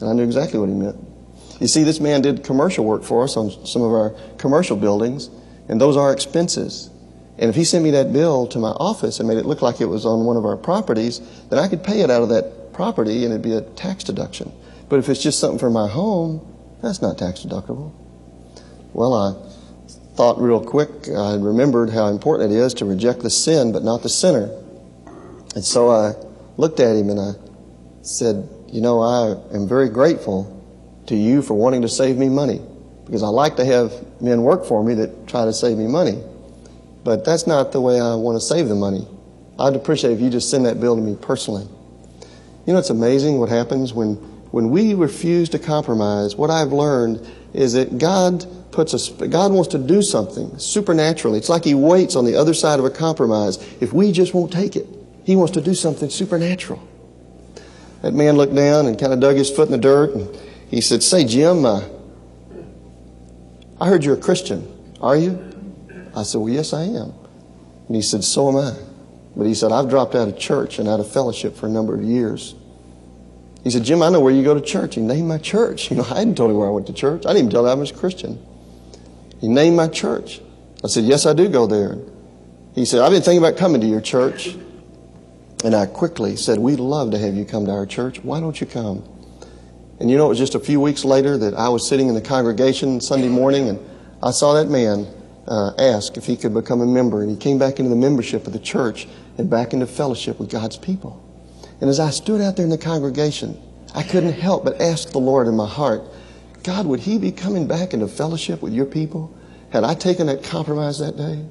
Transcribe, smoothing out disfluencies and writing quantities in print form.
And I knew exactly what he meant. You see, this man did commercial work for us on some of our commercial buildings, and those are expenses. And if he sent me that bill to my office and made it look like it was on one of our properties, then I could pay it out of that property and it'd be a tax deduction. But if it's just something for my home, that's not tax deductible. Well, I thought real quick, I remembered how important it is to reject the sin but not the sinner. And so I looked at him and I said, you know, I am very grateful to you for wanting to save me money, because I like to have men work for me that try to save me money. But that's not the way I want to save the money. I'd appreciate if you just send that bill to me personally. You know, it's amazing what happens when we refuse to compromise. What I've learned is that God wants to do something supernaturally. It's like He waits on the other side of a compromise. If we just won't take it, He wants to do something supernatural. That man looked down and kind of dug his foot in the dirt, and he said, say, Jim, I heard you're a Christian. Are you? I said, well, yes, I am. And he said, so am I. But he said, I've dropped out of church and out of fellowship for a number of years. He said, Jim, I know where you go to church. He named my church. You know, I hadn't told him where I went to church. I didn't even tell him I was a Christian. He named my church. I said, yes, I do go there. He said, I've been thinking about coming to your church. And I quickly said, we'd love to have you come to our church. Why don't you come? And you know, it was just a few weeks later that I was sitting in the congregation Sunday morning, and I saw that man ask if he could become a member. And he came back into the membership of the church and back into fellowship with God's people. And as I stood out there in the congregation, I couldn't help but ask the Lord in my heart, God, would he be coming back into fellowship with your people? Had I taken that compromise that day?